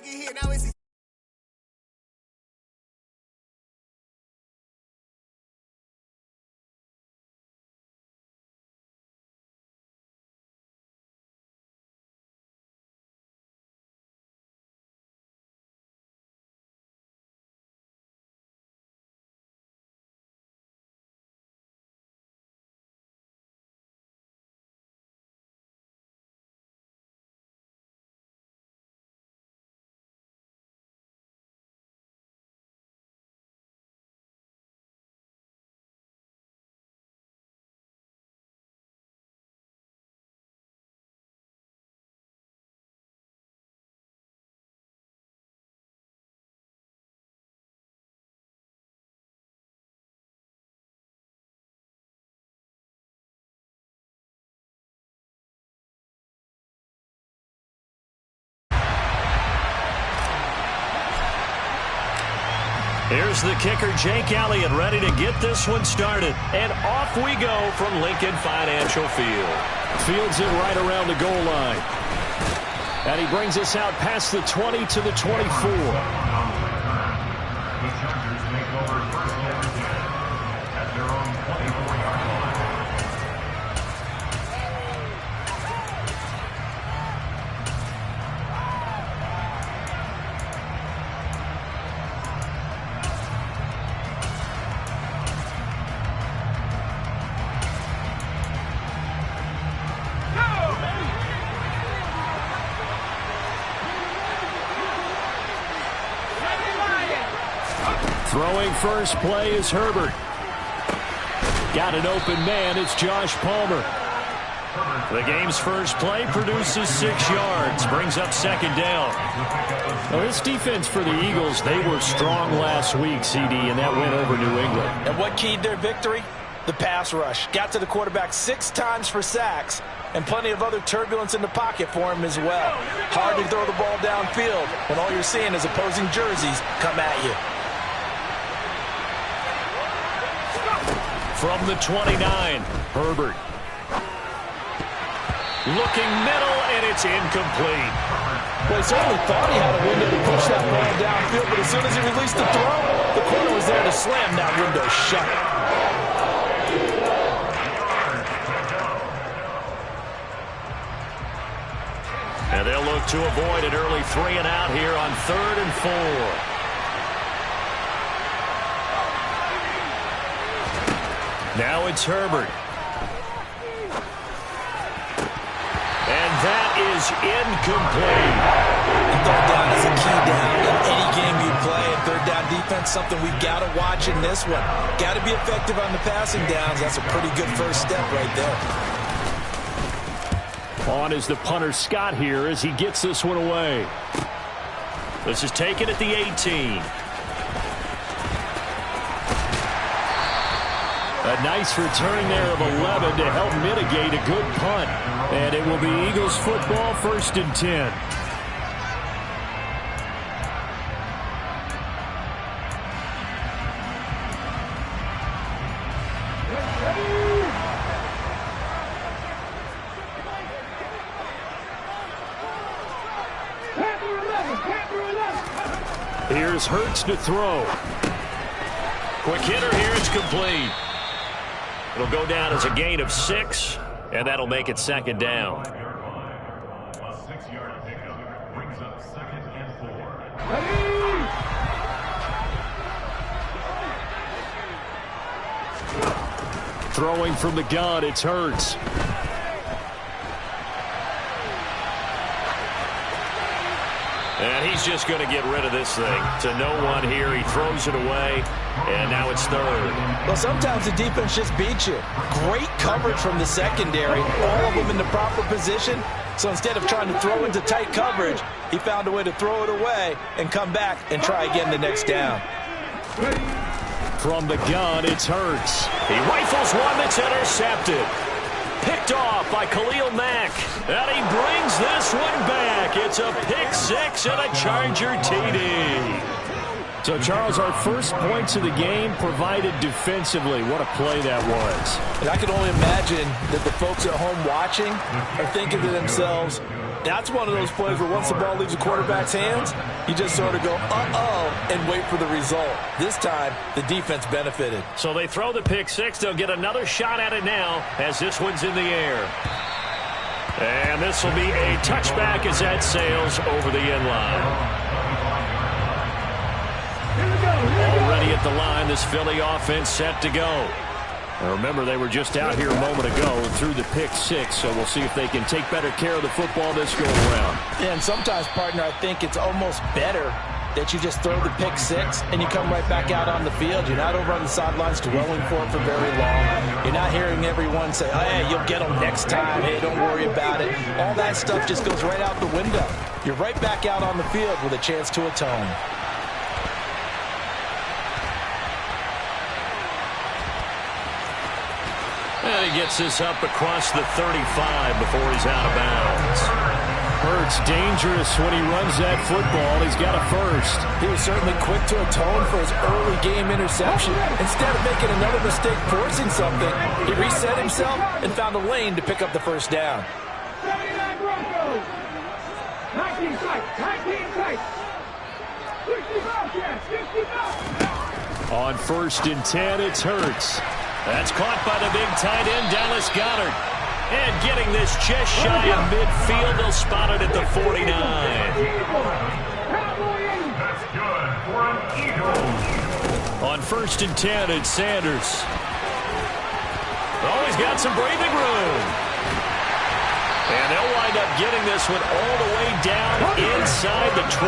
get hit. Now it's Here's the kicker, Jake Elliott, ready to get this one started. And off we go from Lincoln Financial Field. Fields it right around the goal line. And he brings us out past the 20 to the 24. Throwing first play is Herbert. Got an open man. It's Josh Palmer. The game's first play produces 6 yards. Brings up second down. Well, this defense for the Eagles, they were strong last week, CD, and that went over New England. And what keyed their victory? The pass rush. Got to the quarterback 6 times for sacks, and plenty of other turbulence in the pocket for him as well. Hard to throw the ball downfield when all you're seeing is opposing jerseys come at you. From the 29, Herbert. Looking middle, and it's incomplete. Well, he certainly thought he had a window to push that ball downfield, but as soon as he released the throw, the corner was there to slam that window shut. And they'll look to avoid an early 3 and out here on 3rd and 4. Now it's Herbert. And that is incomplete. And third down is a key down in any game you play. And third down defense, something we've got to watch in this one. Got to be effective on the passing downs. That's a pretty good first step right there. On is the punter Scott here as he gets this one away. This is taken at the 18. A nice return there of 11 to help mitigate a good punt. And it will be Eagles football, 1st and 10. Here's Hurts to throw. Quick hitter here, it's complete. It'll go down as a gain of 6, and that'll make it second down. A 6-yard pickup brings up 2nd and 4. Throwing from the gun, it's Hurts. And he's just going to get rid of this thing. To no one here, he throws it away, and now it's 3rd. Well, sometimes the defense just beats you. Great coverage from the secondary, all of them in the proper position. So instead of trying to throw into tight coverage, he found a way to throw it away and come back and try again the next down. From the gun, it's Hurts. He rifles one that's intercepted. Picked off by Khalil Mack. And he brings this one back. It's a pick 6 and a Charger TD. So, Charles, our first points of the game provided defensively. What a play that was. And I can only imagine that the folks at home watching are thinking to themselves, That's one of those plays where once the ball leaves the quarterback's hands, you just sort of go, uh-oh, and wait for the result. This time, the defense benefited. So they throw the pick six. They'll get another shot at it now as this one's in the air. And this will be a touchback as that sails over the end line. Already at the line, this Philly offense set to go. Now remember, they were just out here a moment ago and threw the pick six, so we'll see if they can take better care of the football this go around. Yeah, and sometimes, partner, I think it's almost better that you just throw the pick six and you come right back out on the field. You're not over on the sidelines dwelling for it for very long. You're not hearing everyone say, oh, hey, you'll get them next time. Hey, don't worry about it. All that stuff just goes right out the window. You're right back out on the field with a chance to atone. And he gets this up across the 35 before he's out of bounds. Hurts dangerous when he runs that football. He's got a first. He was certainly quick to atone for his early game interception. Instead of making another mistake forcing something, he reset himself and found a lane to pick up the first down. 79 Broncos. 19 sight. 19 sight. 65. On 1st and 10, it's Hurts. That's caught by the big tight end, Dallas Goedert. And getting this just shy of midfield, they'll spot it at the 49. That's good for an eagle. On 1st and 10, it's Sanders. Oh, he's got some breathing room. And they'll wind up getting this one all the way down inside the 20.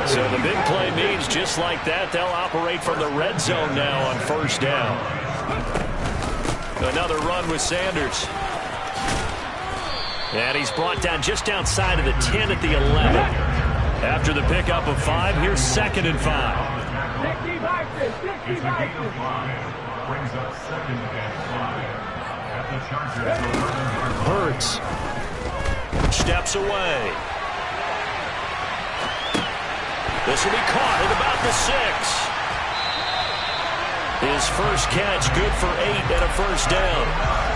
So the big play means just like that, they'll operate from the red zone now on 1st down. Another run with Sanders. And he's brought down just outside of the 10 at the 11. After the pickup of 5, here's 2nd and 5. It's a gain of 5. Brings up 2nd and 5. At the Chargers' 11-yard line. Hurts steps away. This will be caught at about the 6. His first catch good for 8 and a first down.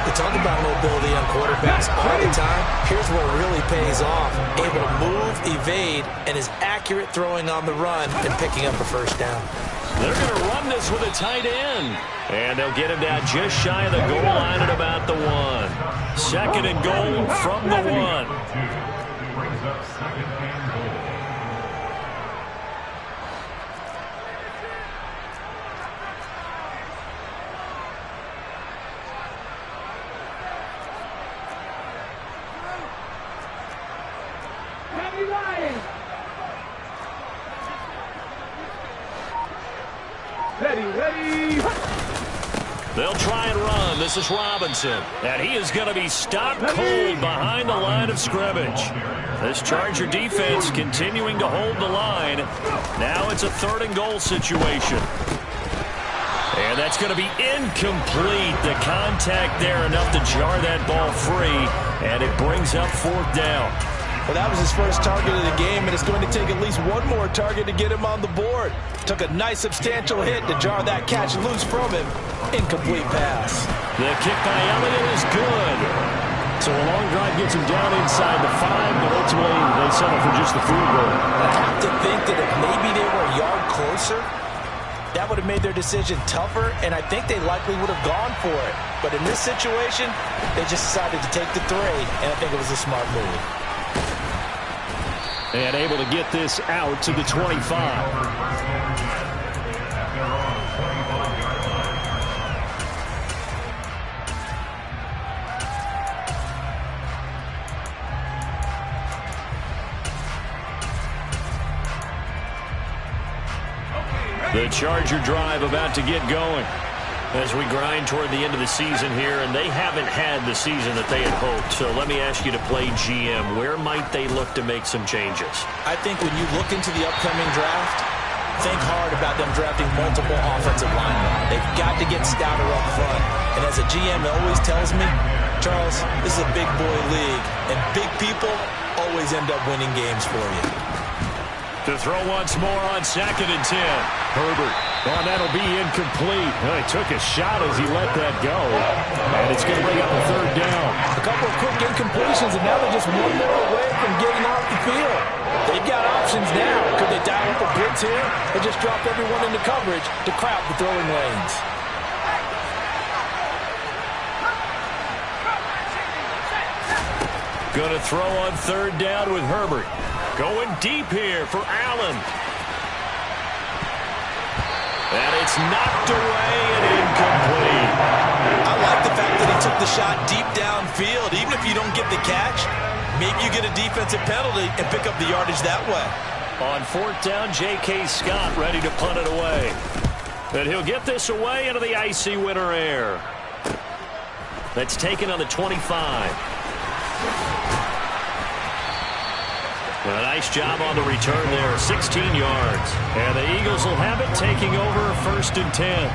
We talk about mobility on quarterbacks all the time. Here's what really pays off. Able to move, evade, and is accurate throwing on the run and picking up a first down. They're going to run this with a tight end. And they'll get him down just shy of the goal line at about the 1. 2nd and goal from the 1. Brings up 2nd and goal. Ready. They'll try and run. This is Robinson. And he is going to be stopped cold behind the line of scrimmage. This Charger defense continuing to hold the line. Now it's a 3rd and goal situation. And that's going to be incomplete. The contact there enough to jar that ball free. And it brings up 4th down. Well, that was his first target of the game, and it's going to take at least one more target to get him on the board. Took a nice substantial hit to jar that catch loose from him. Incomplete pass. The kick by Elliott is good. So a long drive gets him down inside the 5, but ultimately they settle for just the field goal. I have to think that if maybe they were a yard closer, that would have made their decision tougher, and I think they likely would have gone for it. But in this situation, they just decided to take the 3, and I think it was a smart move. And able to get this out to the 25. The Charger drive about to get going as we grind toward the end of the season here, and they haven't had the season that they had hoped. So let me ask you to play GM. Where might they look to make some changes? I think when you look into the upcoming draft, think hard about them drafting multiple offensive linemen. They've got to get stouter up front. And as a GM always tells me, Charles, this is a big boy league, and big people always end up winning games for you. To throw once more on 2nd and 10. Herbert. Oh, that'll be incomplete. Oh, he took a shot as he let that go. And it's going to bring up a 3rd down. A couple of quick incompletions, and now they're just one more away from getting off the field. They've got options now. Could they dial up a blitz here and just drop everyone into coverage to crowd the throwing lanes? Going to throw on 3rd down with Herbert. Going deep here for Allen. And it's knocked away and incomplete. I like the fact that he took the shot deep downfield. Even if you don't get the catch, maybe you get a defensive penalty and pick up the yardage that way. On 4th down, J.K. Scott ready to punt it away. But he'll get this away into the icy winter air. That's taken on the 25. A nice job on the return there, 16 yards. And the Eagles will have it, taking over 1st and 10.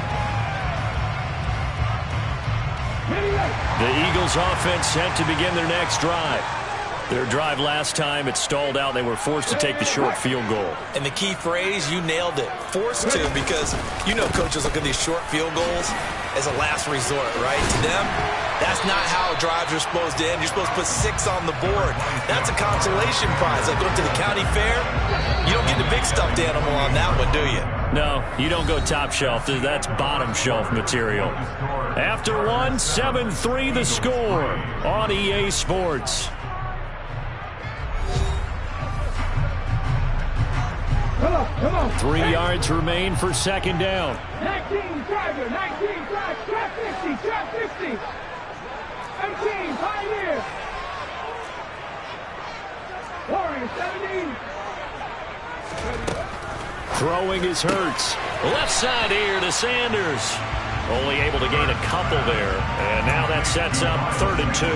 The Eagles offense set to begin their next drive. Their drive last time, it stalled out. They were forced to take the short field goal. And the key phrase, you nailed it. Forced to, because you know coaches look at these short field goals as a last resort, right? To them, that's not how drives are supposed to end. You're supposed to put 6 on the board. That's a consolation prize. Like going to the county fair, you don't get the big stuffed animal on that one, do you? No, you don't go top shelf. That's bottom shelf material. After one, 7-3 the score on EA Sports. Come on. 3 yards remain for 2nd down. 19, Tiger, 19, drive, trap 50, trap 50. 18, Pioneer. Warrior, 17. Throwing is Hurts. Left side here to Sanders. Only able to gain a couple there. And now that sets up 3rd and 2.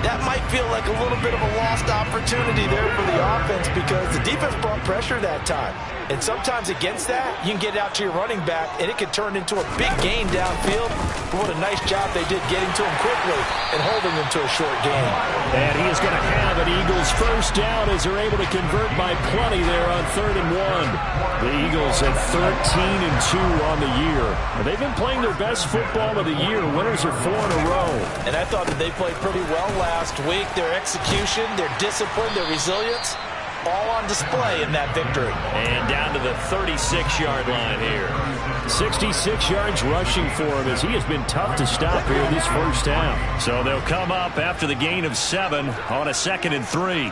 That might feel like a little bit of a lost opportunity there for the offense because the defense brought pressure that time. And sometimes against that, you can get out to your running back, and it can turn into a big gain downfield. But what a nice job they did getting to him quickly and holding him to a short gain. And he is going to have an Eagles 1st down as they're able to convert by plenty there on 3rd and 1. The Eagles at 13-2 on the year. And they've been playing their best football of the year. Winners are 4 in a row. And I thought that they played pretty well last week. Their execution, their discipline, their resilience, all on display in that victory. And down to the 36-yard line here. 66 yards rushing for him as he has been tough to stop here this 1st half. So they'll come up after the gain of 7 on a 2nd and 3.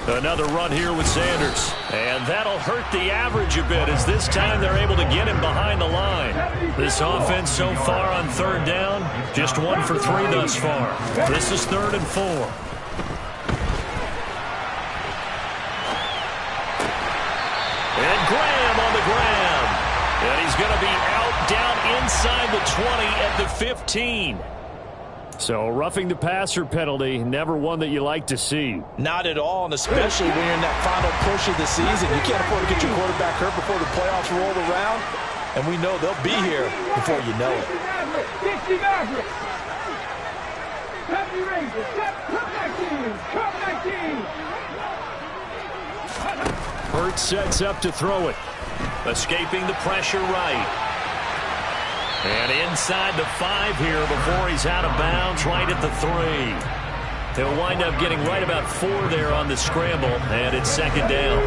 Another run here with Sanders. And that'll hurt the average a bit as this time they're able to get him behind the line. This offense so far on 3rd down, just 1 for 3 thus far. This is 3rd and 4. And Graham on the ground. And he's going to be out down inside the 20 at the 15. So roughing the passer penalty, never one that you like to see. Not at all, and especially when you're in that final push of the season. You can't afford to get your quarterback hurt before the playoffs roll around, and we know they'll be here before you know it. Hurts sets up to throw it. Escaping the pressure right. And inside the 5 here before he's out of bounds, right at the 3. He'll wind up getting right about 4 there on the scramble, and it's 2nd down.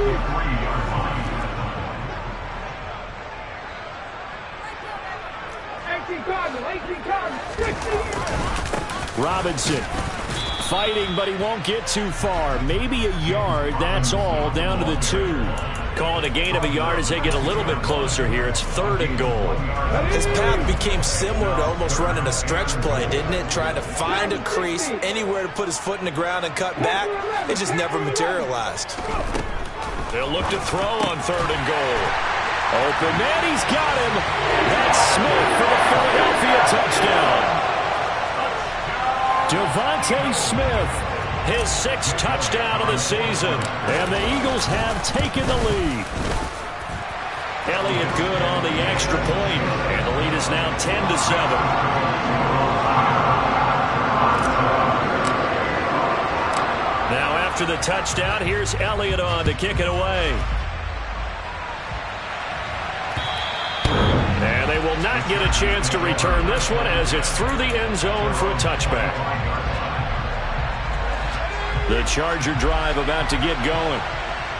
Robinson fighting, but he won't get too far. Maybe a yard, that's all, down to the 2. Calling a gain of a yard as they get a little bit closer here. It's 3rd and goal. His path became similar to almost running a stretch play, didn't it? Trying to find a crease, anywhere to put his foot in the ground and cut back. It just never materialized. They'll look to throw on 3rd and goal. Open man, he's got him. That's Smith for the Philadelphia touchdown. Devontae Smith, his 6th touchdown of the season. And the Eagles have taken the lead. Elliott good on the extra point, and the lead is now 10-7. Now after the touchdown, here's Elliott on to kick it away. And they will not get a chance to return this one as it's through the end zone for a touchback. The Charger drive about to get going.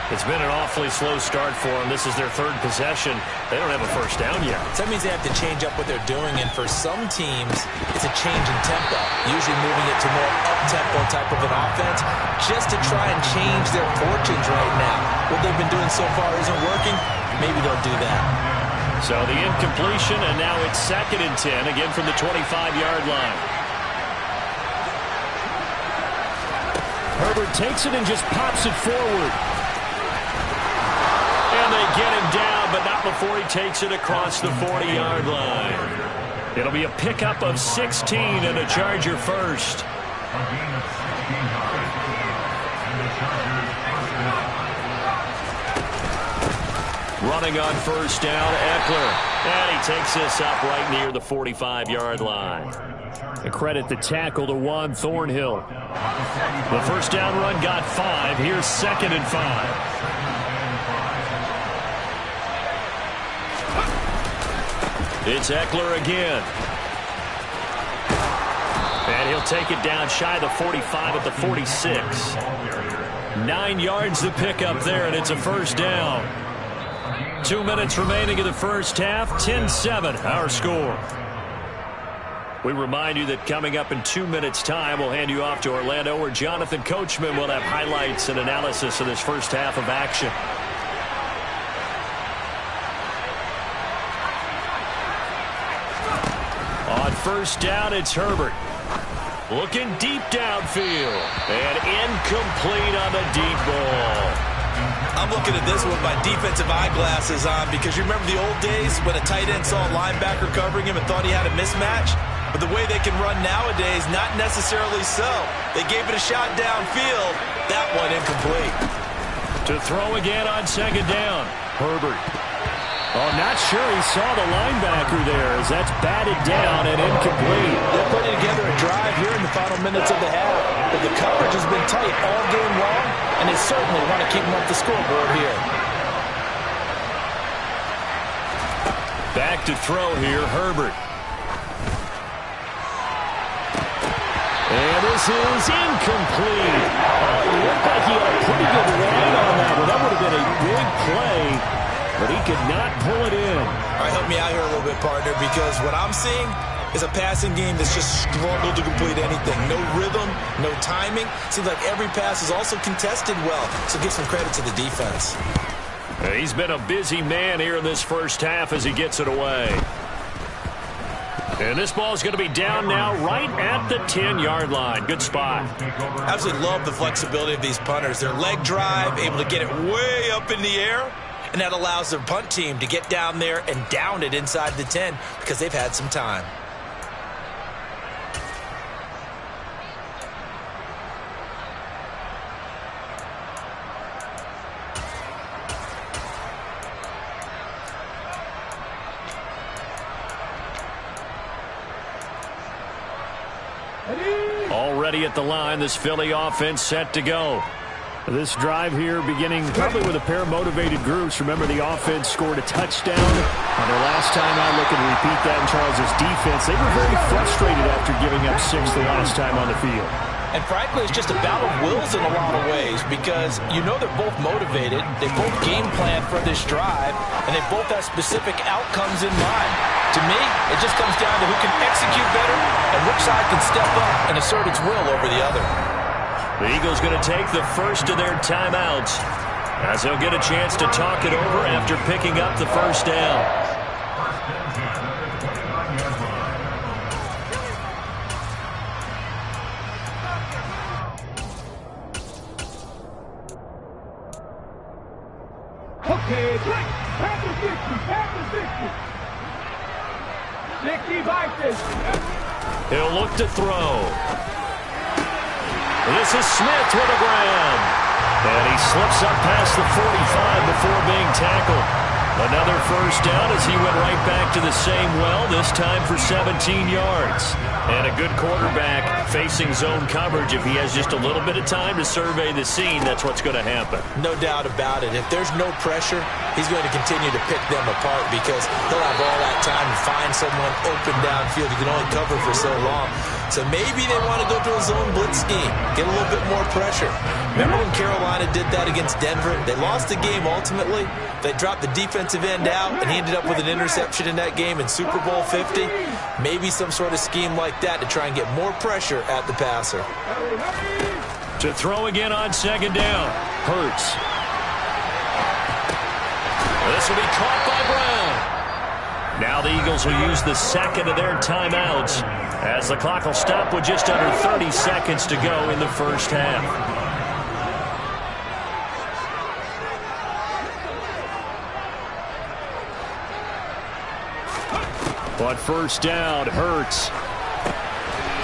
It's been an awfully slow start for them. This is their third possession. They don't have a first down yet. So that means they have to change up what they're doing, and for some teams, it's a change in tempo, usually moving it to more up-tempo type of an offense, just to try and change their fortunes right now. What they've been doing so far isn't working. Maybe they'll do that. So the incompletion, and now it's 2nd and 10, again from the 25-yard line. Herbert takes it and just pops it forward. And they get him down, but not before he takes it across the 40-yard line. It'll be a pickup of 16 and a Charger first. A gain of 16 yards. And the Chargers first down. Running on first down, Eckler. And he takes this up right near the 45-yard line. A credit the tackle to Juan Thornhill. The first down run got 5. Here's 2nd and 5. It's Eckler again. And he'll take it down shy of the 45 at the 46. 9 yards to pick up there, and it's a first down. 2 minutes remaining in the first half. 10-7, our score. We remind you that coming up in 2 minutes' time, we'll hand you off to Orlando, where Jonathan Coachman will have highlights and analysis of this first half of action. On first down, it's Herbert. Looking deep downfield. And incomplete on the deep ball. I'm looking at this with my defensive eyeglasses on, because you remember the old days when a tight end saw a linebacker covering him and thought he had a mismatch? But the way they can run nowadays, not necessarily so. They gave it a shot downfield. That one incomplete. To throw again on 2nd down. Herbert. Oh, not sure he saw the linebacker there as that's batted down and incomplete. They're putting together a drive here in the final minutes of the half. But the coverage has been tight all game long, and they certainly want to keep them up the scoreboard here. Back to throw here, Herbert. And this is incomplete. Oh, it looked like he had a pretty good ride on that one. That would have been a big play, but he could not pull it in. All right, help me out here a little bit, partner, because what I'm seeing is a passing game that's just struggled to complete anything. No rhythm, no timing. Seems like every pass is also contested well, so give some credit to the defense. He's been a busy man here in this first half as he gets it away. And this ball is going to be down now right at the 10-yard line. Good spot. Absolutely love the flexibility of these punters. Their leg drive, able to get it way up in the air, and that allows their punt team to get down there and down it inside the 10 because they've had some time. Already at the line, this Philly offense set to go. This drive here beginning probably with a pair of motivated groups. Remember, the offense scored a touchdown on their last time out. Looking to repeat that in Charles' defense. They were very frustrated after giving up 6 the last time on the field. And frankly, it's just a battle of wills in a lot of ways, because you know they're both motivated, they both game plan for this drive, and they both have specific outcomes in mind. To me, it just comes down to who can execute better and which side can step up and assert its will over the other. The Eagles going to take the first of their timeouts as they'll get a chance to talk it over after picking up the first down. Okay, pass the 60, pass the 60. 60 by 50. He'll look to throw. This is Smith with a grab. And he slips up past the 45 before being tackled. Another first down as he went right back to the same well, this time for 17 yards. And a good quarterback facing zone coverage. If he has just a little bit of time to survey the scene, that's what's going to happen. No doubt about it. If there's no pressure, he's going to continue to pick them apart because he'll have all that time to find someone open downfield. He can only cover for so long. So maybe they want to go to a zone blitz scheme, get a little bit more pressure. Remember when Carolina did that against Denver? They lost the game ultimately. They dropped the defensive end out, and he ended up with an interception in that game in Super Bowl 50. Maybe some sort of scheme like that to try and get more pressure at the passer. To throw again on second down. Hurts. This will be caught by Brown. Now the Eagles will use the second of their timeouts as the clock will stop with just under 30 seconds to go in the first half. But first down, Hurts.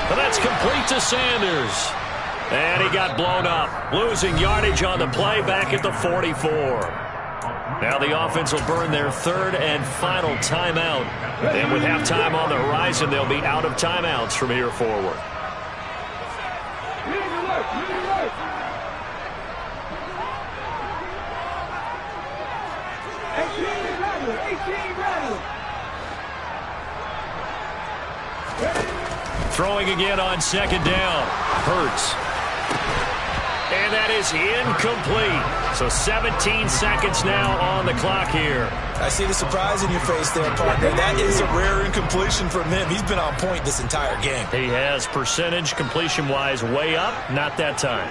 But that's complete to Sanders. And he got blown up, losing yardage on the play back at the 44. Now the offense will burn their third and final timeout. And with halftime on the horizon, they'll be out of timeouts from here forward. Throwing again on second down. Hurts. And that is incomplete. So 17 seconds now on the clock here. I see the surprise in your face there, partner. That is a rare incompletion from him. He's been on point this entire game. He has percentage completion-wise way up. Not that time.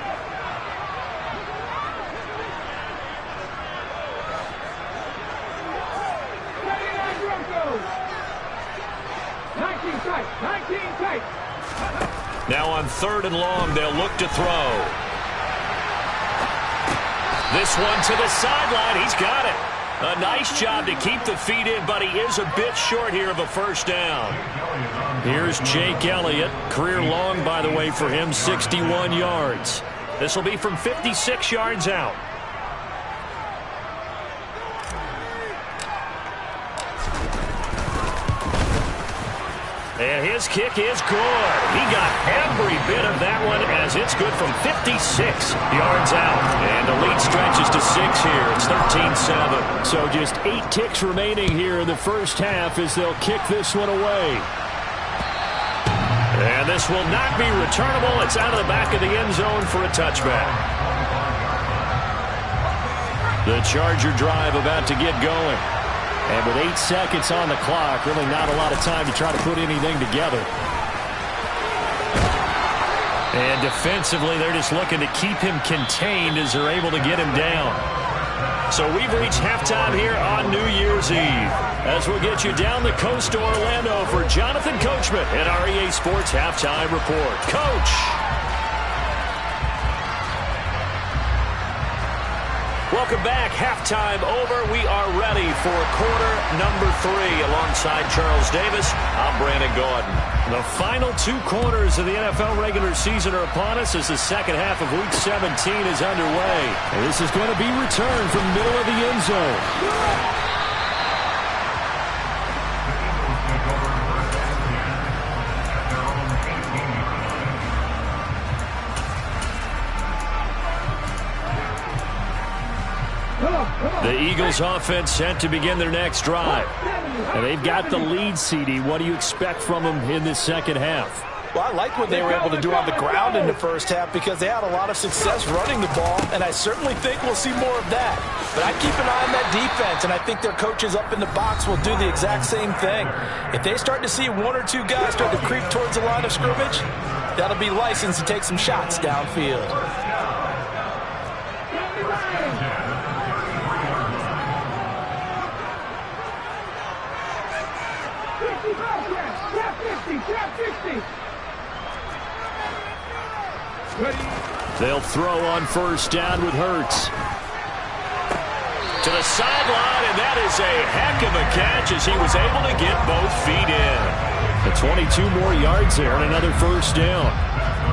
Now on third and long, they'll look to throw. This one to the sideline. He's got it. A nice job to keep the feet in, but he is a bit short here of a first down. Here's Jake Elliott. Career long, by the way, for him, 61 yards. This will be from 56 yards out. And his kick is good. He got every bit of that one as it's good from 56 yards out. And the lead stretches to 6 here. It's 13-7. So just 8 ticks remaining here in the first half as they'll kick this one away. And this will not be returnable. It's out of the back of the end zone for a touchback. The Charger drive about to get going. And with 8 seconds on the clock, really not a lot of time to try to put anything together. And defensively, they're just looking to keep him contained as they're able to get him down. So we've reached halftime here on New Year's Eve. As we'll get you down the coast to Orlando for Jonathan Coachman at our EA Sports Halftime Report. Coach! Welcome back. Halftime over. We are ready for quarter number 3. Alongside Charles Davis, I'm Brandon Gaudin. The final 2 quarters of the NFL regular season are upon us as the second half of week 17 is underway. And this is going to be returned from the middle of the end zone. The Eagles offense set to begin their next drive. And they've got the lead, CD. What do you expect from them in this second half? Well, I like what they were able to do on the ground in the first half because they had a lot of success running the ball, and I certainly think we'll see more of that. But I keep an eye on that defense, and I think their coaches up in the box will do the exact same thing. If they start to see 1 or 2 guys start to creep towards the line of scrimmage, that'll be licensed to take some shots downfield. They'll throw on first down with Hurts. To the sideline, and that is a heck of a catch as he was able to get both feet in. The 22 more yards there and another first down.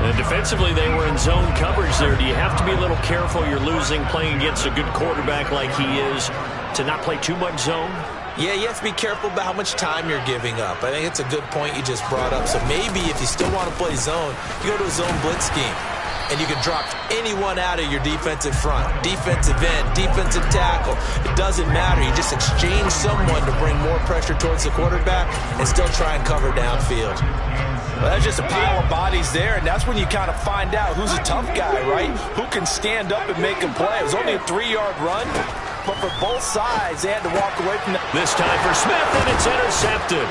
And defensively, they were in zone coverage there. Do you have to be a little careful? You're losing playing against a good quarterback like he is to not play too much zone? Yeah, you have to be careful about how much time you're giving up. I think it's a good point you just brought up. So maybe if you still want to play zone, you go to a zone blitz scheme. And you can drop anyone out of your defensive front, defensive end, defensive tackle. It doesn't matter. You just exchange someone to bring more pressure towards the quarterback and still try and cover downfield. Well, that's just a pile of bodies there, and that's when you kind of find out who's a tough guy, right? Who can stand up and make a play. It was only a 3-yard run, but for both sides, they had to walk away from that. This time for Smith, and it's intercepted.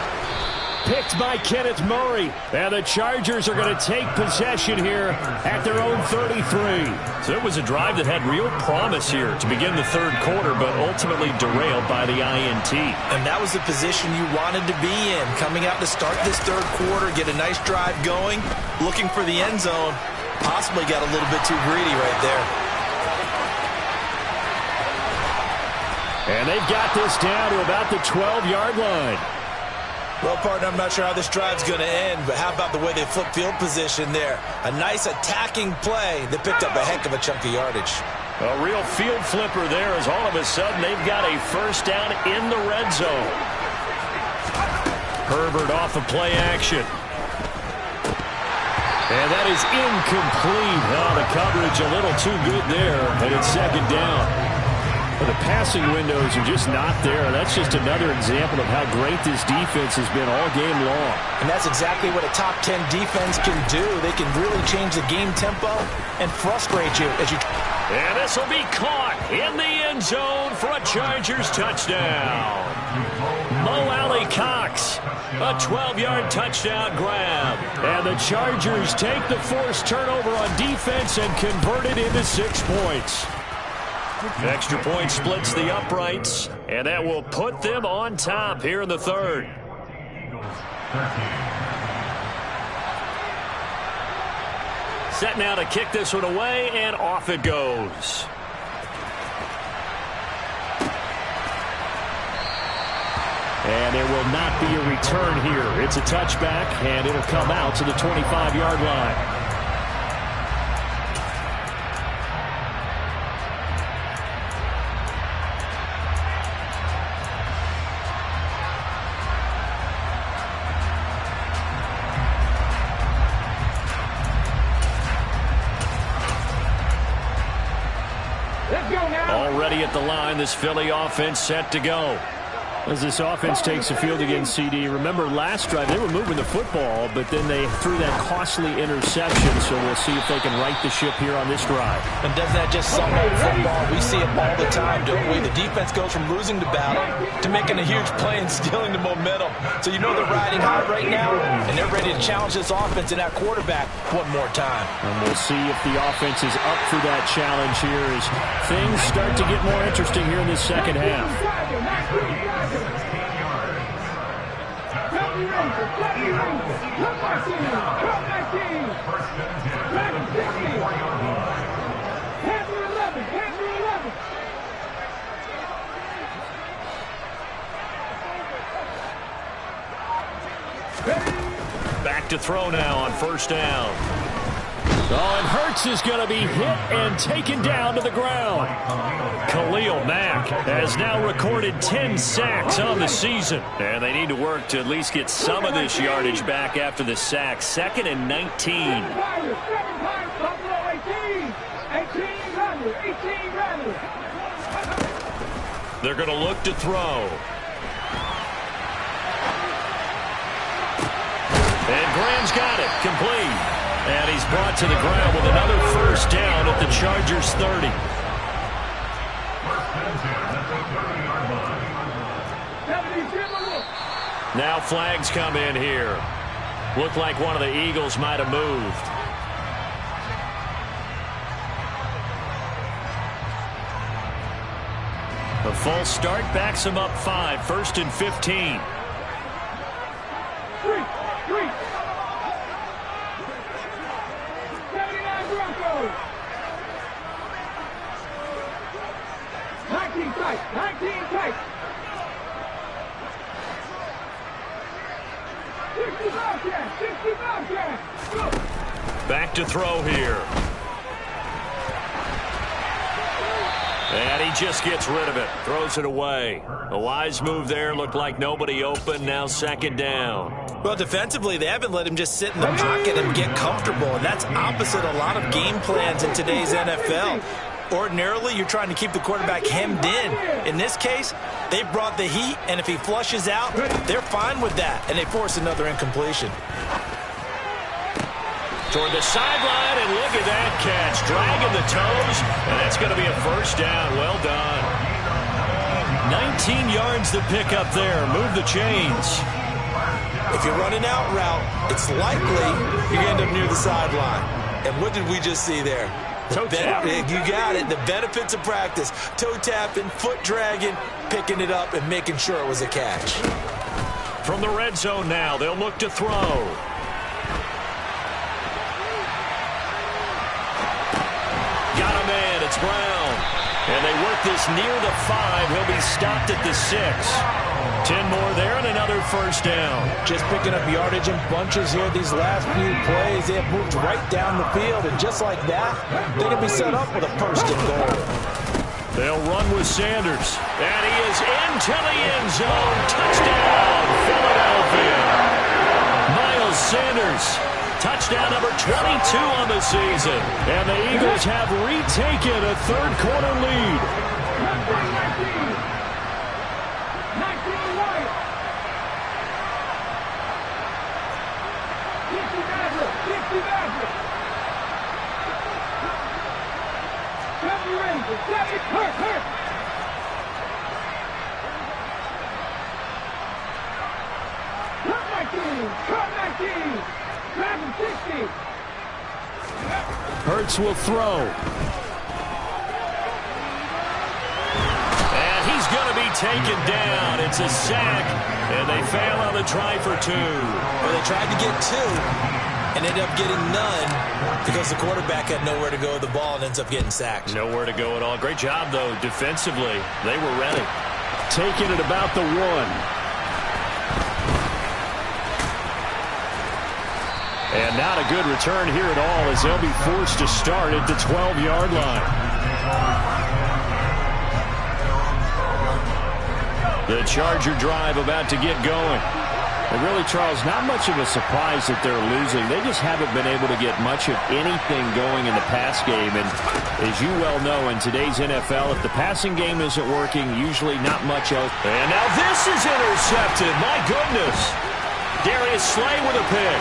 Picked by Kenneth Murray. And the Chargers are going to take possession here at their own 33. So it was a drive that had real promise here to begin the third quarter, but ultimately derailed by the INT. And that was the position you wanted to be in. Coming out to start this third quarter, get a nice drive going, looking for the end zone. Possibly got a little bit too greedy right there. And they've got this down to about the 12-yard line. Well, partner, I'm not sure how this drive's going to end, but how about the way they flip field position there? A nice attacking play that picked up a heck of a chunk of yardage. A real field flipper there as all of a sudden they've got a first down in the red zone. Herbert off of play action. And that is incomplete. Oh, the coverage a little too good there, and it's second down. Well, the passing windows are just not there. That's just another example of how great this defense has been all game long. And that's exactly what a top 10 defense can do. They can really change the game tempo and frustrate you as you... And this will be caught in the end zone for a Chargers touchdown. Mo Alley-Cox, a 12-yard touchdown grab. And the Chargers take the forced turnover on defense and convert it into 6 points. Extra point splits the uprights, and that will put them on top here in the third. Set now to kick this one away, and off it goes. And there will not be a return here. It's a touchback, and it'll come out to the 25-yard line. Already at the line, this Philly offense set to go. As this offense takes the field against CD, remember last drive they were moving the football, but then they threw that costly interception, so we'll see if they can right the ship here on this drive. And doesn't that just sum up football? We see it all the time, don't we? The defense goes from losing the battle to making a huge play and stealing the momentum. So you know they're riding high right now, and they're ready to challenge this offense and that quarterback one more time. And we'll see if the offense is up for that challenge here as things start to get more interesting here in the second half. Back to throw now on first down. Oh, and Hurts is going to be hit and taken down to the ground. Khalil Mack has now recorded 10 sacks on the season. And they need to work to at least get some of this yardage back after the sack. 2nd and 19. They're going to look to throw. And Graham's got it. Complete. And he's brought to the ground with another first down at the Chargers 30. Now flags come in here. Looked like one of the Eagles might have moved. The false start backs him up 5. 1st and 15. Back to throw here. And he just gets rid of it. Throws it away. A wise move there. Looked like nobody open. Now second down. Well, defensively, they haven't let him just sit in the pocket and get comfortable. And that's opposite a lot of game plans in today's NFL. Ordinarily, you're trying to keep the quarterback hemmed in. In this case, they brought the heat, and if he flushes out, they're fine with that, and they force another incompletion. Toward the sideline, and look at that catch. Dragging the toes, and that's going to be a first down. Well done. 19 yards to pick up there. Move the chains. If you're running out route, it's likely you're going to end up near the sideline. And what did we just see there? Toe tap. You got it. The benefits of practice. Toe tapping, foot dragging, picking it up, and making sure it was a catch. From the red zone now, they'll look to throw. Got a man. It's Brown. And they work this near the 5. He'll be stopped at the 6. 10 more there and another first down. Just picking up yardage in bunches here these last few plays. They have moved right down the field, and just like that, they're going to be set up with a first and goal. They'll run with Sanders. And he is into the end zone. Touchdown, Philadelphia. Miles Sanders. Touchdown number 22 on the season. And the Eagles have retaken a third-quarter lead. 19. Grabbing 60. Hurts will throw. And he's going to be taken down. It's a sack, and they fail on the try for 2. Well, they tried to get 2 and ended up getting none because the quarterback had nowhere to go with the ball and ends up getting sacked. Nowhere to go at all. Great job, though, defensively. They were ready. Taking it about the 1. And not a good return here at all as they'll be forced to start at the 12-yard line. The Charger drive about to get going. And really, Charles, not much of a surprise that they're losing. They just haven't been able to get much of anything going in the pass game. And as you well know, in today's NFL, if the passing game isn't working, usually not much else. And now this is intercepted. My goodness. Darius Slay with a pick.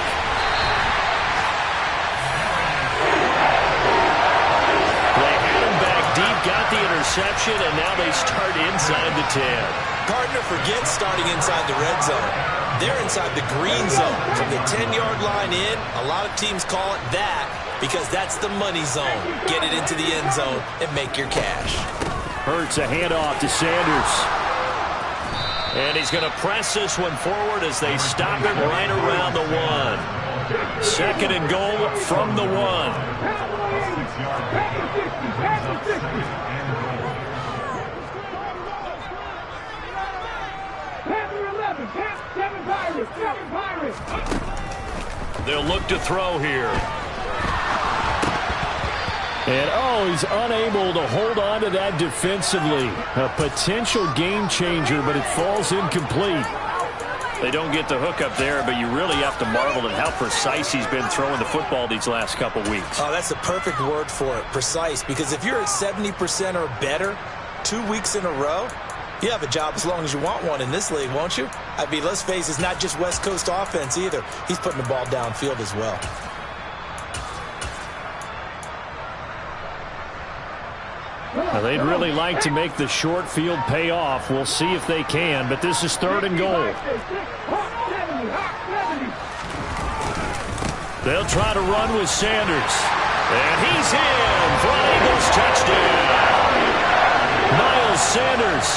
Got the interception, and now they start inside the 10. Partner forgets starting inside the red zone. They're inside the green zone. From the 10-yard line in, a lot of teams call it that because that's the money zone. Get it into the end zone and make your cash. Hurts a handoff to Sanders. And he's going to press this one forward as they stop it right around the 1. Second and goal from the 1. They'll look to throw here. And, oh, he's unable to hold on to that defensively. A potential game changer, but it falls incomplete. They don't get the hook up there, but you really have to marvel at how precise he's been throwing the football these last couple weeks. Oh, that's the perfect word for it, precise, because if you're at 70% or better 2 weeks in a row, you have a job as long as you want one in this league, won't you? I mean, let's face it, it's not just West Coast offense either. He's putting the ball downfield as well. Well, they'd really like to make the short field pay off. We'll see if they can, but this is third and goal. They'll try to run with Sanders. And he's in for an Eagles touchdown. Miles Sanders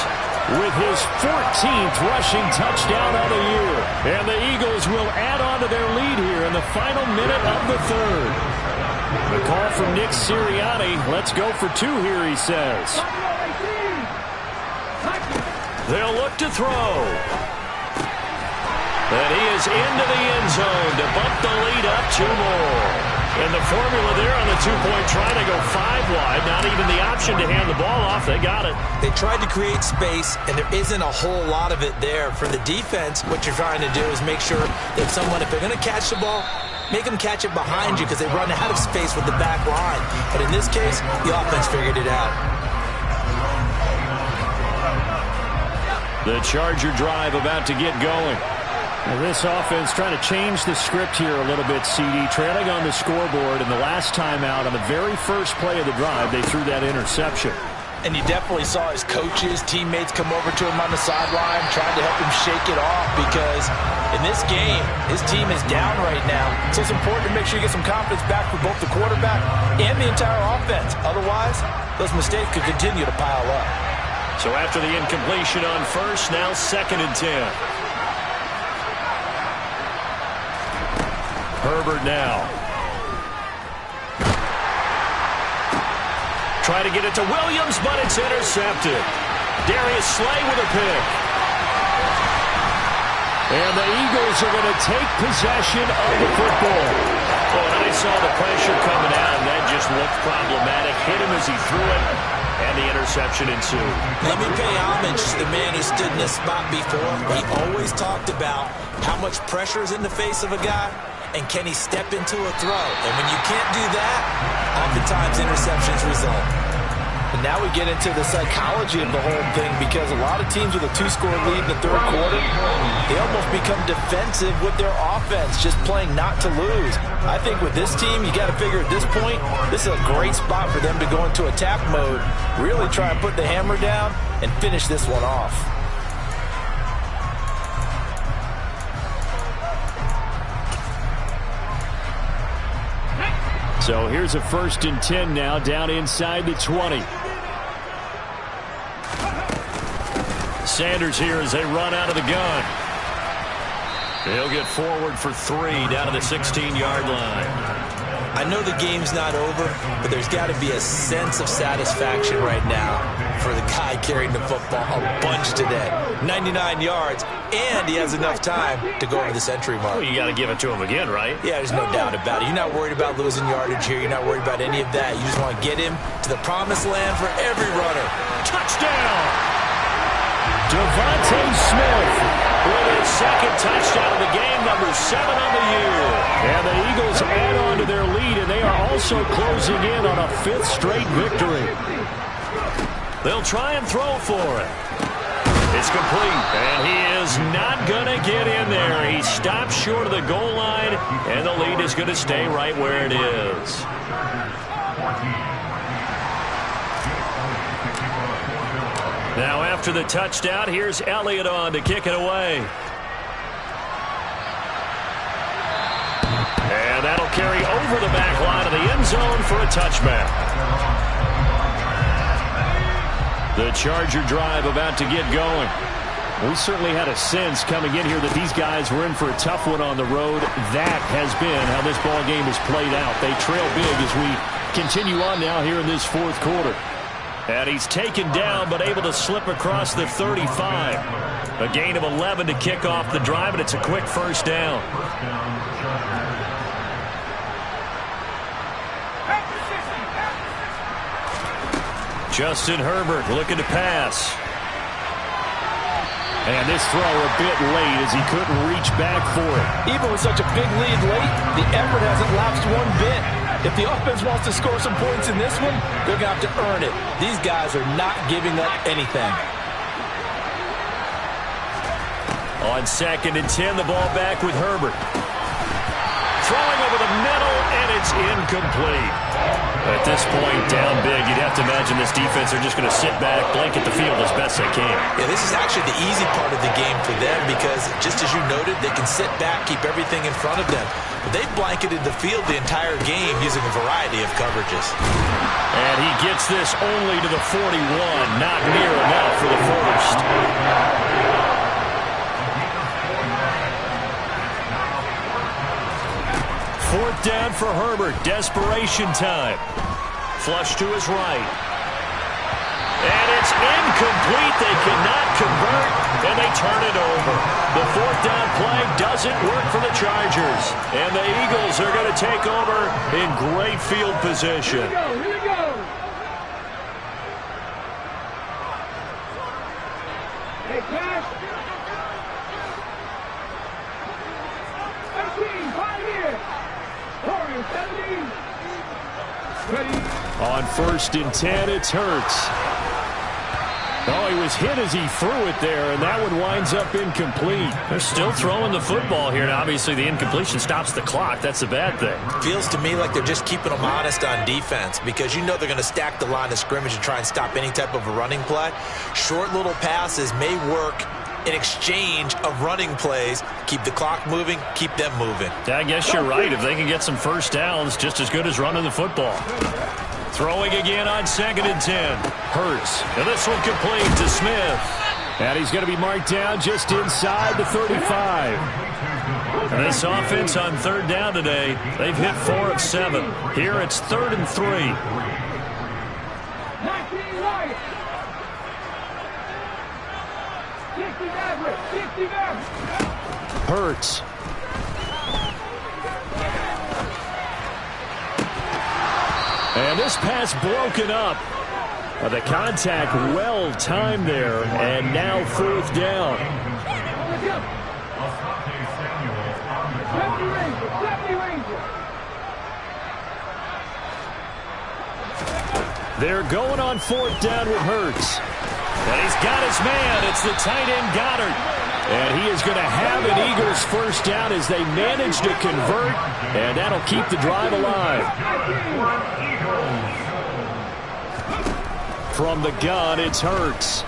with his 14th rushing touchdown of the year. And the Eagles will add on to their lead here in the final minute of the third. The call from Nick Sirianni. Let's go for 2 here, he says. They'll look to throw. And he is into the end zone to bump the lead up 2 more. And the formula there on the two-point try to go 5 wide. Not even the option to hand the ball off. They got it. They tried to create space, and there isn't a whole lot of it there. For the defense, what you're trying to do is make sure that someone, if they're going to catch the ball, make them catch it behind you because they run out of space with the back line. But in this case, the offense figured it out. The Charger drive about to get going. Well, this offense trying to change the script here a little bit, CD. Trailing on the scoreboard, and the last time out on the very first play of the drive, they threw that interception. And you definitely saw his coaches, teammates come over to him on the sideline, trying to help him shake it off because in this game, his team is down right now. So it's important to make sure you get some confidence back for both the quarterback and the entire offense. Otherwise, those mistakes could continue to pile up. So after the incompletion on first, now 2nd and 10. Herbert now. Try to get it to Williams, but it's intercepted. Darius Slay with a pick. And the Eagles are going to take possession of the football. Oh, and I saw the pressure coming out, and that just looked problematic. Hit him as he threw it, and the interception ensued. Let me pay homage to the man who stood in this spot before. He always talked about how much pressure is in the face of a guy, and can he step into a throw? And when you can't do that, oftentimes interceptions result. And now we get into the psychology of the whole thing because a lot of teams with a 2-score lead in the third quarter, they almost become defensive with their offense, just playing not to lose. I think with this team, you got to figure at this point, this is a great spot for them to go into attack mode, really try and put the hammer down and finish this one off. So here's a 1st and 10 now, down inside the 20. Sanders here as they run out of the gun. He'll get forward for 3 down to the 16-yard line. I know the game's not over, but there's got to be a sense of satisfaction right now for the guy carrying the football a bunch today. 99 yards, and he has enough time to go over the century mark. Well, you got to give it to him again, right? Yeah, there's no doubt about it. You're not worried about losing yardage here. You're not worried about any of that. You just want to get him to the promised land for every runner. Touchdown! Devontae Smith with his 2nd touchdown of the game, number 7 on the year. And the Eagles add on to their lead, and they are also closing in on a 5th straight victory. They'll try and throw for it. It's complete, and he is not going to get in there. He stops short of the goal line, and the lead is going to stay right where it is. Now after the touchdown, here's Elliott on to kick it away. And that'll carry over the back line of the end zone for a touchback. The Charger drive about to get going. We certainly had a sense coming in here that these guys were in for a tough one on the road. That has been how this ball game has played out. They trail big as we continue on now here in this 4th quarter. And he's taken down, but able to slip across the 35. A gain of 11 to kick off the drive, and it's a quick 1st down. Justin Herbert looking to pass. And this throw a bit late as he couldn't reach back for it. Even with such a big lead late, the effort hasn't lapsed one bit. If the offense wants to score some points in this one, they're going to have to earn it. These guys are not giving up anything. On 2nd and 10, the ball back with Herbert. Throwing over the middle, and it's incomplete. At this point, down big, you'd have to imagine this defense are just going to sit back, blanket the field as best they can. Yeah, this is actually the easy part of the game for them because, just as you noted, they can sit back, keep everything in front of them. But they've blanketed the field the entire game using a variety of coverages. And he gets this only to the 41, not near enough for the 1st. 4th down for Herbert. Desperation time. Flush to his right. And it's incomplete. They cannot convert, and they turn it over. The 4th down play does doesn't work for the Chargers. And the Eagles are going to take over in great field position. Here we go. Hey, pass. 18, Pioneer. Warriors 17. Ready. On 1st and 10, it's Hurts. Oh, he was hit as he threw it there, and that one winds up incomplete. They're still throwing the football here, and obviously the incompletion stops the clock. That's a bad thing. Feels to me like they're just keeping them honest on defense because you know they're going to stack the line of scrimmage and try and stop any type of a running play. Short little passes may work in exchange of running plays. Keep the clock moving, keep them moving. I guess you're right. If they can get some first downs, just as good as running the football. Throwing again on 2nd and 10. Hurts. And this one complete to Smith. And he's going to be marked down just inside the 35. And this offense on 3rd down today, they've hit 4 of 7. Here it's 3rd and 3. 19 right. 60 average. 60 average. Hurts. And this pass broken up. The contact well timed there, and now 4th down. They're going on 4th down with Hurts. And he's got his man. It's the tight end Goddard. And he is going to have an Eagles first down as they manage to convert, and that'll keep the drive alive. From the gun, it's Hurts.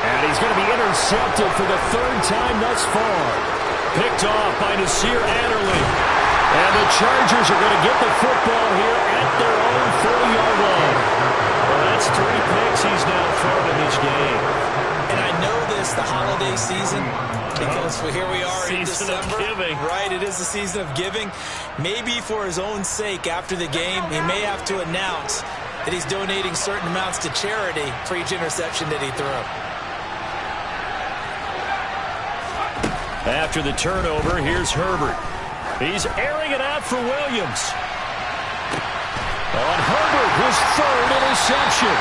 And he's going to be intercepted for the 3rd time thus far. Picked off by Nasir Adderley. And the Chargers are going to get the football here at their own 40-yard line. Well, that's 3 picks he's now thrown in this game. And I know this, the holiday season, because here we are in December. Season of giving. Right, it is the season of giving. Maybe for his own sake after the game, he may have to announce that he's donating certain amounts to charity for each interception that he threw. After the turnover, here's Herbert. He's airing it out for Williams. On Herbert, his 3rd interception.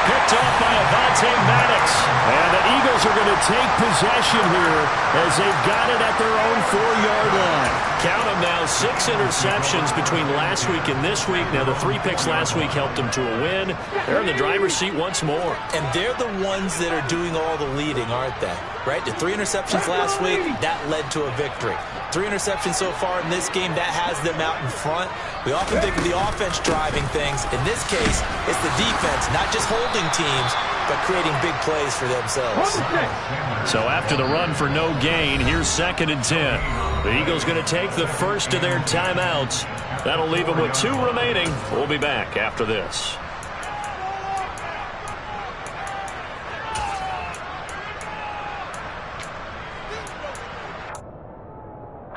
Picked off by Avonte Maddox. And the Eagles are going to take possession here as they've got it at their own 4-yard line. Count them now, 6 interceptions between last week and this week. Now, the 3 picks last week helped them to a win. They're in the driver's seat once more. And they're the ones that are doing all the leading, aren't they? Right? The 3 interceptions last week, that led to a victory. 3 interceptions so far in this game, that has them out in front. We often think of the offense driving things. In this case, it's the defense, not just holding teams, but creating big plays for themselves. So after the run for no gain, here's 2nd and 10. The Eagles going to take the first of their timeouts. That'll leave them with 2 remaining. We'll be back after this.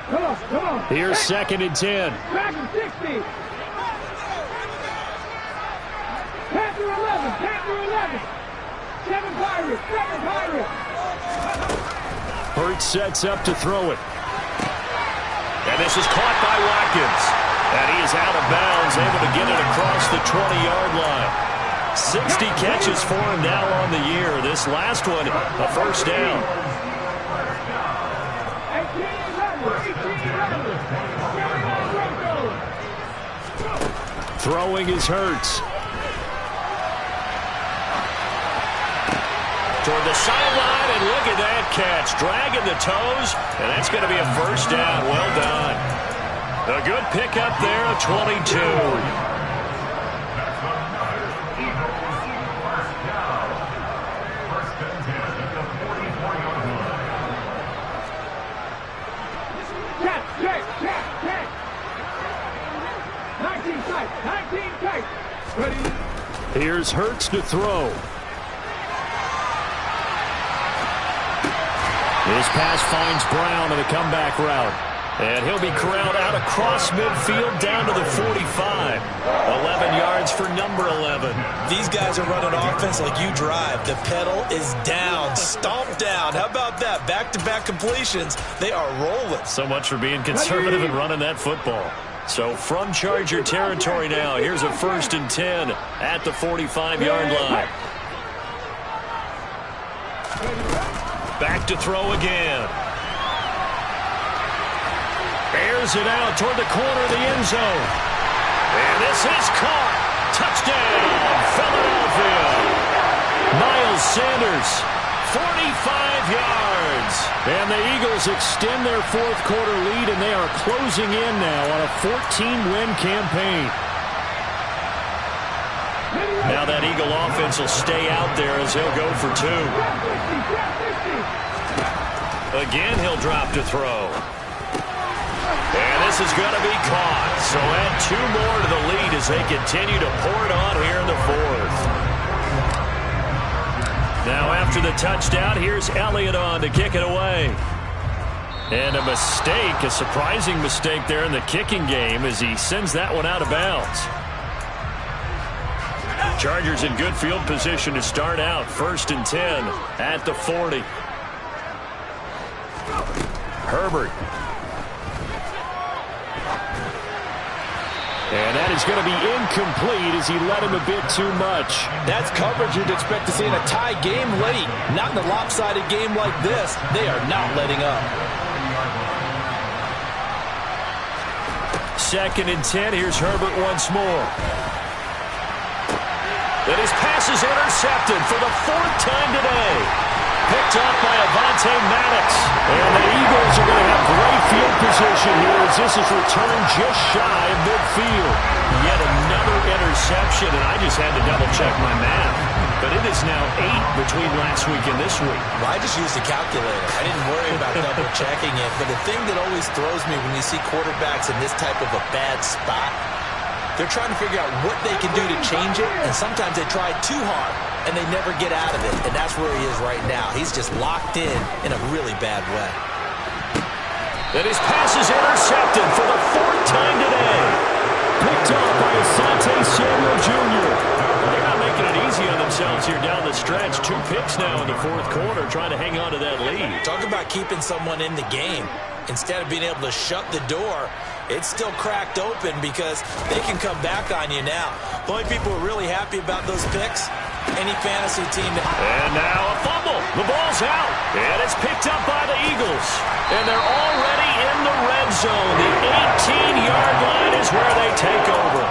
Come on. Here's 2nd and 10. Back to 60. Panther 11. 7 Pirates. Hurts sets up to throw it. And this is caught by Watkins. And he is out of bounds, able to get it across the 20-yard line. 60 catches for him now on the year. This last one, a first down. Throwing is Hurts. Toward the sideline, and look at that catch. Dragging the toes, and that's going to be a first down. Well done. A good pickup there of 22. Here's Hurts to throw. His pass finds Brown on the comeback route. And he'll be corralled out across midfield down to the 45. 11 yards for number 11. These guys are running offense like you drive. The pedal is down, stomp down. How about that? Back-to-back completions. They are rolling. So much for being conservative and running that football. So from Charger territory now, here's a 1st and 10 at the 45-yard line. Back to throw again. Airs it out toward the corner of the end zone. And this is caught. Touchdown, Philadelphia. Miles Sanders, 45 yards. And the Eagles extend their 4th quarter lead, and they are closing in now on a 14-win campaign. Now that Eagle offense will stay out there as he'll go for 2. Again, he'll drop to throw. And this is going to be caught. So add 2 more to the lead as they continue to pour it on here in the 4th. Now after the touchdown, here's Elliott on to kick it away. And a mistake, a surprising mistake there in the kicking game as he sends that one out of bounds. Chargers in good field position to start out. 1st and 10 at the 40. Herbert. And that is going to be incomplete as he led him a bit too much. That's coverage you'd expect to see in a tie game late. Not in a lopsided game like this. They are not letting up. 2nd and 10. Here's Herbert once more. And his pass is intercepted for the 4th time today. Picked up by Avonte Maddox. And the Eagles are going to have great field position here as this is returned just shy of midfield. Yet another interception, and I just had to double-check my math. But it is now 8 between last week and this week. Well, I just used a calculator. I didn't worry about double-checking it. But the thing that always throws me when you see quarterbacks in this type of a bad spot, they're trying to figure out what they can do to change it, and sometimes they try too hard, and they never get out of it, and that's where he is right now. He's just locked in a really bad way. And his pass is intercepted for the 4th time today. Picked up by Asante Samuel Jr. They're not making it easy on themselves here down the stretch. 2 picks now in the 4th quarter, trying to hang on to that lead. Talk about keeping someone in the game. Instead of being able to shut the door, it's still cracked open because they can come back on you now. The only people who are really happy about those picks, any fantasy team. And now a fumble. The ball's out. And it's picked up by the Eagles. And they're already in the red zone. The 18-yard line is where they take over.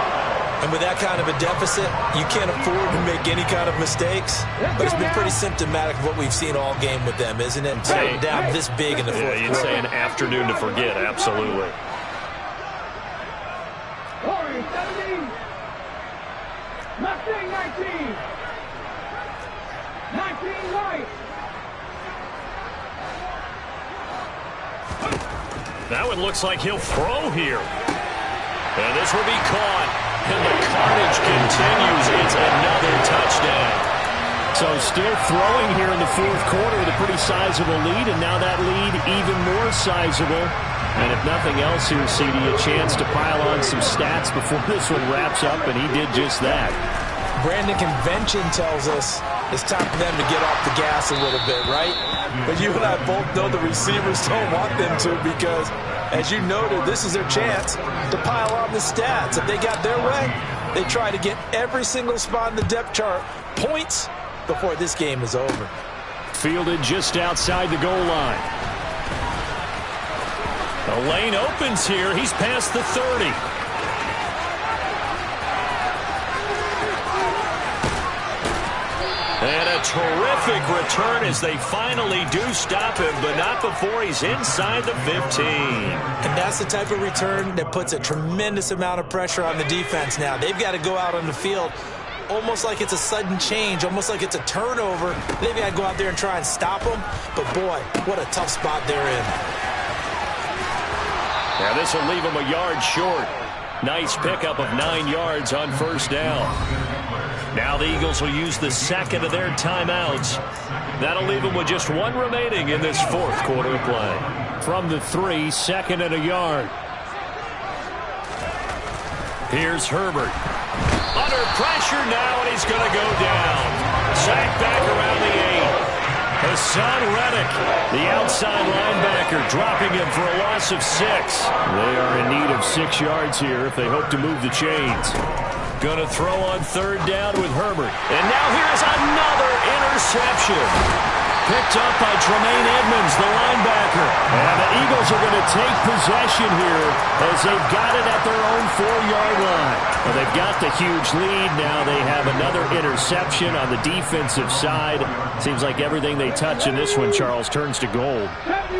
And with that kind of a deficit, you can't afford to make any kind of mistakes. But it's been pretty symptomatic of what we've seen all game with them, isn't it? Setting down this big in the 4th quarter. You'd say an afternoon to forget, absolutely. 17. Mustang 19. 19 right. That one looks like he'll throw here. And this will be caught. And the carnage continues. It's another touchdown. So still throwing here in the 4th quarter with a pretty sizable lead, and now that lead even more sizable. And if nothing else here, CD, a chance to pile on some stats before this one wraps up, and he did just that. Brandon, convention tells us it's time for them to get off the gas a little bit, right? But you and I both know the receivers don't want them to because, as you noted, this is their chance to pile on the stats. If they got their way, they try to get every single spot in the depth chart points before this game is over. Fielded just outside the goal line. The lane opens here. He's past the 30. And a terrific return as they finally do stop him, but not before he's inside the 15. And that's the type of return that puts a tremendous amount of pressure on the defense now. They've got to go out on the field almost like it's a sudden change, almost like it's a turnover. They've got to go out there and try and stop them. But, boy, what a tough spot they're in. Now this will leave him a yard short. Nice pickup of 9 yards on 1st down. Now the Eagles will use the 2nd of their timeouts. That'll leave him with just one remaining in this fourth quarter of play. From the 3, 2nd and a yard. Here's Herbert. Under pressure now, and he's going to go down. Sacked back around the 8. Hassan Reddick, the outside linebacker, dropping him for a loss of 6. They are in need of 6 yards here if they hope to move the chains. Going to throw on 3rd down with Herbert. And now here's another interception. Picked up by Tremaine Edmonds, the linebacker. And the Eagles are going to take possession here as they've got it at their own 4-yard line. Well, they've got the huge lead. Now they have another interception on the defensive side. Seems like everything they touch in this one, Charles, turns to gold.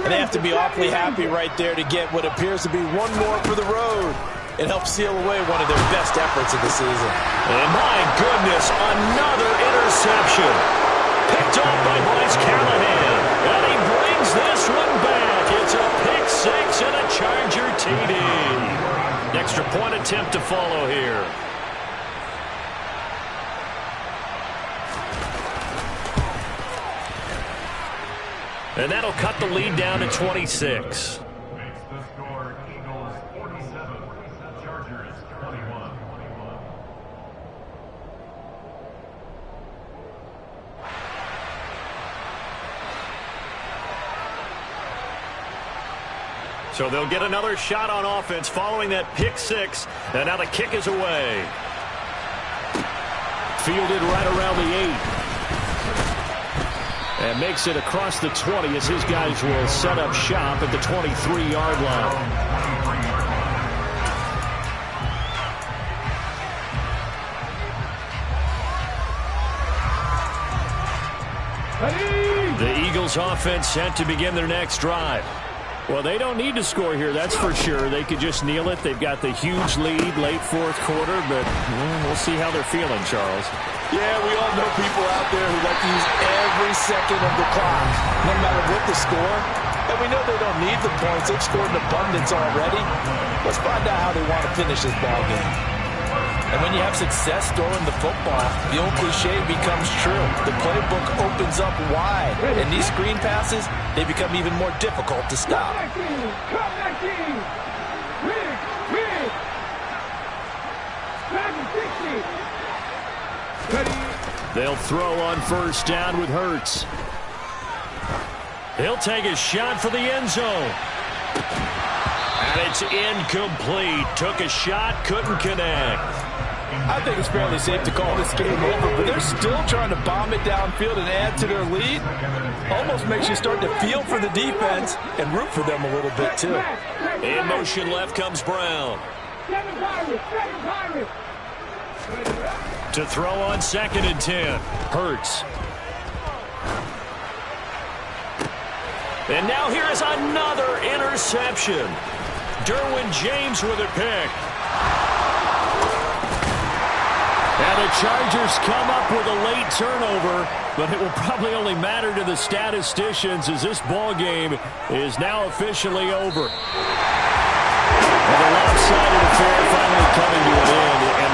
And they have to be awfully happy right there to get what appears to be one more for the road. It helps seal away one of their best efforts of the season. And my goodness, another interception. Picked off by Bryce Callahan. And he brings this one back. It's a pick 6 and a Charger TD. Extra point attempt to follow here. And that'll cut the lead down to 26. Makes the score Eagles 47, Chargers 21. So they'll get another shot on offense following that pick 6. And now the kick is away. Fielded right around the 8. And makes it across the 20 as his guys will set up shop at the 23-yard line. The Eagles offense set to begin their next drive. Well, they don't need to score here, that's for sure. They could just kneel it. They've got the huge lead late 4th quarter, but we'll see how they're feeling, Charles. Yeah, we all know people out there who like to use every second of the clock, no matter what the score. And we know they don't need the points. They've scored in abundance already. Let's find out how they want to finish this ball game. And when you have success throwing the football, the old cliche becomes true. The playbook opens up wide. And these screen passes, they become even more difficult to stop. They'll throw on 1st down with Hurts. He'll take a shot for the end zone. And it's incomplete. Took a shot, couldn't connect. I think it's fairly safe to call this game over, but they're still trying to bomb it downfield and add to their lead. Almost makes you start to feel for the defense and root for them a little bit, too. In motion left comes Brown. To throw on 2nd and 10. Hurts. And now here is another interception. Derwin James with a pick. And the Chargers come up with a late turnover, but it will probably only matter to the statisticians as this ball game is now officially over. And the lopsided affair finally coming to an end.